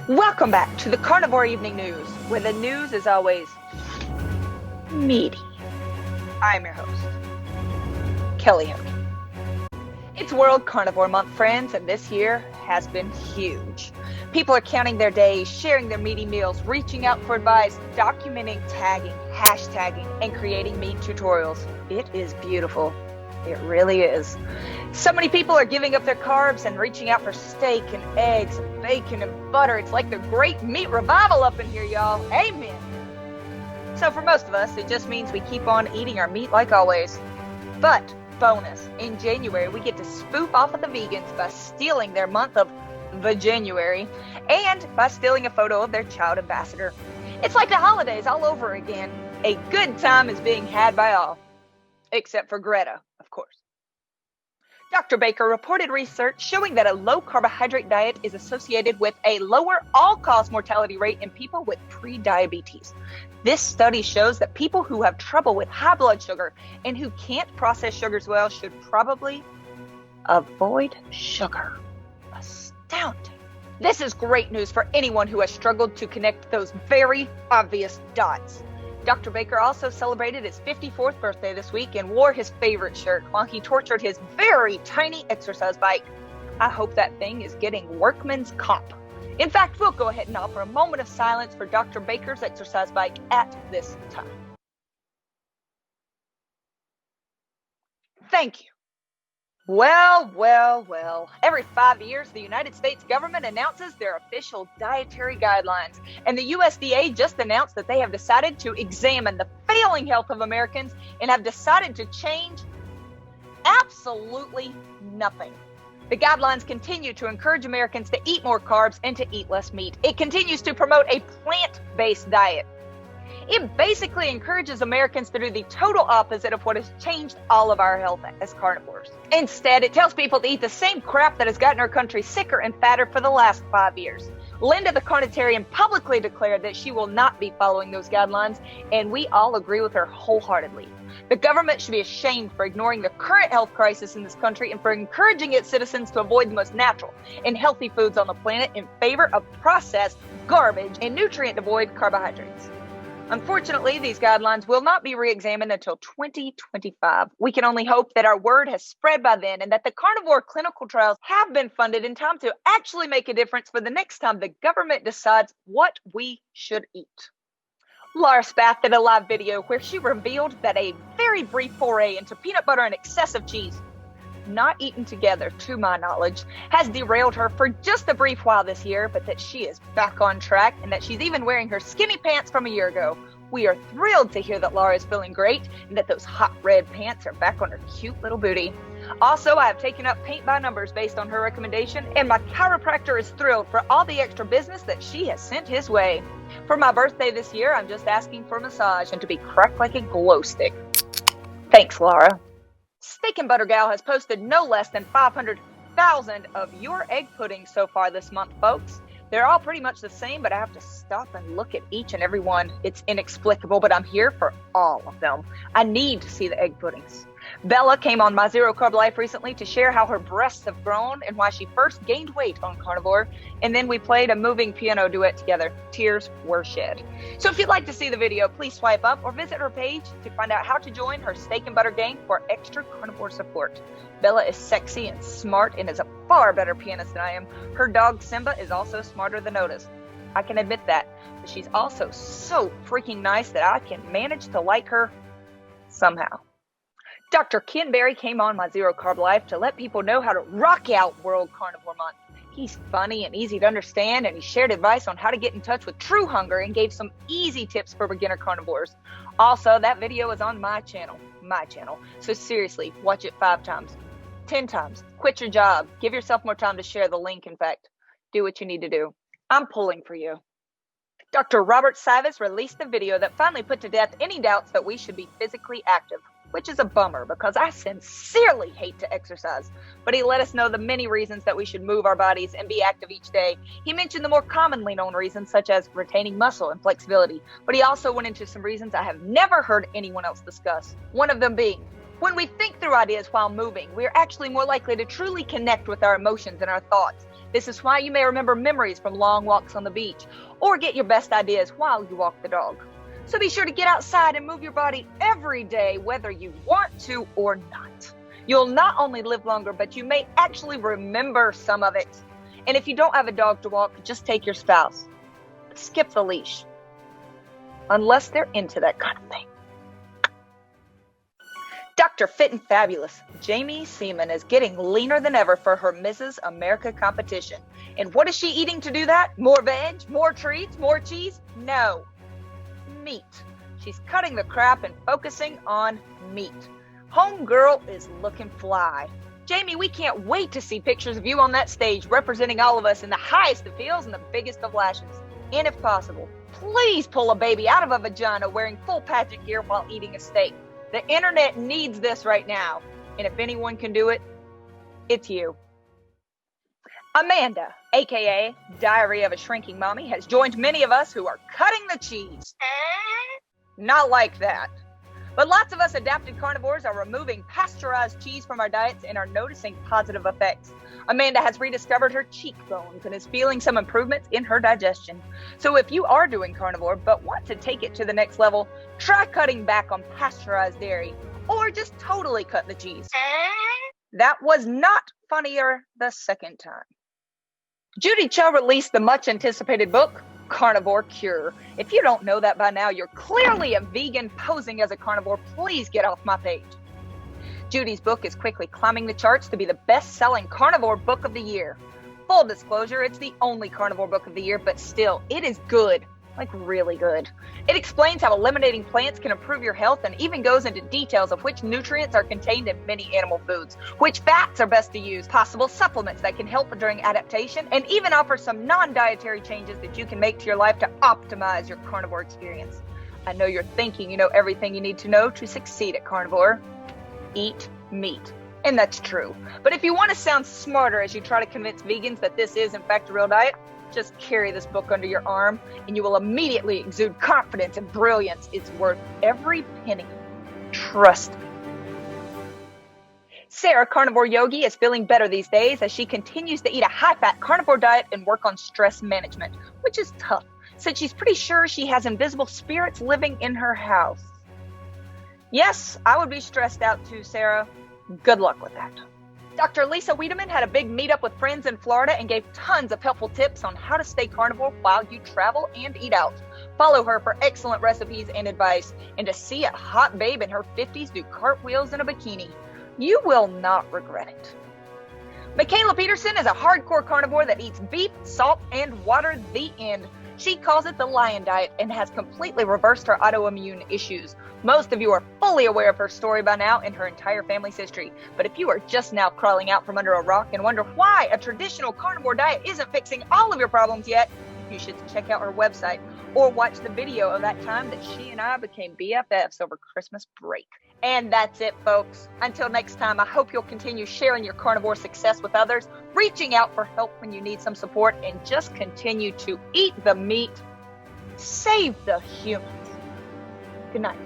Welcome back to the Carnivore Evening News, where the news is always meaty. I'm your host, Kelly Hogan. It's World Carnivore Month, friends, and this year has been huge. People are counting their days, sharing their meaty meals, reaching out for advice, documenting, tagging, hashtagging, and creating meat tutorials. It is beautiful. It really is. So many people are giving up their carbs and reaching out for steak and eggs and bacon and butter. It's like the great meat revival up in here, y'all. Amen. So for most of us, it just means we keep on eating our meat like always. But bonus, in January, we get to spoof off of the vegans by stealing their month of the January and by stealing a photo of their child ambassador. It's like the holidays all over again. A good time is being had by all. Except for Greta, of course. Dr. Baker reported research showing that a low carbohydrate diet is associated with a lower all-cause mortality rate in people with pre-diabetes. This study shows that people who have trouble with high blood sugar and who can't process sugars well should probably avoid sugar. Astounding. This is great news for anyone who has struggled to connect those very obvious dots. Dr. Baker also celebrated his 54th birthday this week and wore his favorite shirt while he tortured his very tiny exercise bike. I hope that thing is getting workman's comp. In fact, we'll go ahead and offer a moment of silence for Dr. Baker's exercise bike at this time. Thank you. Well. Every 5 years, the United States government announces their official dietary guidelines. And the USDA just announced that they have decided to examine the failing health of Americans and have decided to change absolutely nothing. The guidelines continue to encourage Americans to eat more carbs and to eat less meat. It continues to promote a plant-based diet. It basically encourages Americans to do the total opposite of what has changed all of our health as carnivores. Instead, it tells people to eat the same crap that has gotten our country sicker and fatter for the last 5 years. Linda the Carnitarian publicly declared that she will not be following those guidelines, and we all agree with her wholeheartedly. The government should be ashamed for ignoring the current health crisis in this country and for encouraging its citizens to avoid the most natural and healthy foods on the planet in favor of processed garbage and nutrient-devoid carbohydrates. Unfortunately, these guidelines will not be re-examined until 2025. We can only hope that our word has spread by then and that the carnivore clinical trials have been funded in time to actually make a difference for the next time the government decides what we should eat. Laura Spath did a live video where she revealed that a very brief foray into peanut butter and excessive cheese, not eaten together to my knowledge, has derailed her for just a brief while this year, but that she is back on track and that she's even wearing her skinny pants from a year ago. We are thrilled to hear that Laura is feeling great and that those hot red pants are back on her cute little booty. Also, I have taken up paint by numbers based on her recommendation, and my chiropractor is thrilled for all the extra business that she has sent his way. For my birthday this year, I'm just asking for a massage and to be cracked like a glow stick. Thanks, Laura. Steak and Butter Gal has posted no less than 500,000 of your egg puddings so far this month, folks. They're all pretty much the same, but I have to stop and look at each and every one. It's inexplicable, but I'm here for all of them. I need to see the egg puddings. Bella came on My Zero Carb Life recently to share how her breasts have grown and why she first gained weight on carnivore. And then we played a moving piano duet together. Tears were shed. So if you'd like to see the video, please swipe up or visit her page to find out how to join her Steak and Butter gang for extra carnivore support. Bella is sexy and smart and is a far better pianist than I am. Her dog Simba is also smarter than Otis. I can admit that, but she's also so freaking nice that I can manage to like her somehow. Dr. Ken Berry came on My Zero Carb Life to let people know how to rock out World Carnivore Month. He's funny and easy to understand, and he shared advice on how to get in touch with true hunger and gave some easy tips for beginner carnivores. Also, that video is on my channel. So seriously, watch it 5 times, 10 times. Quit your job. Give yourself more time to share the link, in fact. Do what you need to do. I'm pulling for you. Dr. Robert Vass released a video that finally put to death any doubts that we should be physically active, which is a bummer because I sincerely hate to exercise. But he let us know the many reasons that we should move our bodies and be active each day. He mentioned the more commonly known reasons, such as retaining muscle and flexibility. But he also went into some reasons I have never heard anyone else discuss. One of them being, when we think through ideas while moving, we are actually more likely to truly connect with our emotions and our thoughts. This is why you may remember memories from long walks on the beach or get your best ideas while you walk the dog. So be sure to get outside and move your body every day, whether you want to or not. You'll not only live longer, but you may actually remember some of it. And if you don't have a dog to walk, just take your spouse. Skip the leash. Unless they're into that kind of thing. Dr. Fit and Fabulous, Jamie Seaman, is getting leaner than ever for her Mrs. America competition. And what is she eating to do that? More veg? More treats? More cheese? No. Meat. She's cutting the crap and focusing on meat. Homegirl is looking fly. Jamie, we can't wait to see pictures of you on that stage representing all of us in the highest of heels and the biggest of lashes. And if possible, please pull a baby out of a vagina wearing full pageant gear while eating a steak. The internet needs this right now. And if anyone can do it, it's you. Amanda, aka Diary of a Shrinking Mommy, has joined many of us who are cutting the cheese. Not like that. But lots of us adapted carnivores are removing pasteurized cheese from our diets and are noticing positive effects. Amanda has rediscovered her cheekbones and is feeling some improvements in her digestion. So if you are doing carnivore but want to take it to the next level, try cutting back on pasteurized dairy or just totally cut the cheese. That was not funnier the second time. Judy Cho released the much anticipated book, Carnivore Cure. If you don't know that by now, you're clearly a vegan posing as a carnivore. Please get off my page. Judy's book is quickly climbing the charts to be the best-selling carnivore book of the year. Full disclosure, it's the only carnivore book of the year, but still, it is good. Like really good. It explains how eliminating plants can improve your health and even goes into details of which nutrients are contained in many animal foods, which fats are best to use, possible supplements that can help during adaptation, and even offers some non-dietary changes that you can make to your life to optimize your carnivore experience. I know you're thinking you know everything you need to know to succeed at carnivore. Eat meat. And that's true. But if you want to sound smarter as you try to convince vegans that this is in fact a real diet, just carry this book under your arm and you will immediately exude confidence and brilliance. It's worth every penny. Trust me. Sarah, Carnivore Yogi, is feeling better these days as she continues to eat a high-fat carnivore diet and work on stress management, which is tough since she's pretty sure she has invisible spirits living in her house. Yes, I would be stressed out too, Sarah. Good luck with that. Dr. Lisa Weideman had a big meetup with friends in Florida and gave tons of helpful tips on how to stay carnivore while you travel and eat out. Follow her for excellent recipes and advice, and to see a hot babe in her 50s do cartwheels in a bikini. You will not regret it. Michaela Peterson is a hardcore carnivore that eats beef, salt, and water. The end. She calls it the lion diet and has completely reversed her autoimmune issues. Most of you are fully aware of her story by now and her entire family's history. But if you are just now crawling out from under a rock and wonder why a traditional carnivore diet isn't fixing all of your problems yet, you should check out her website or watch the video of that time that she and I became BFFs over Christmas break. And that's it, folks. Until next time, I hope you'll continue sharing your carnivore success with others, reaching out for help when you need some support, and just continue to eat the meat. Save the humans. Good night.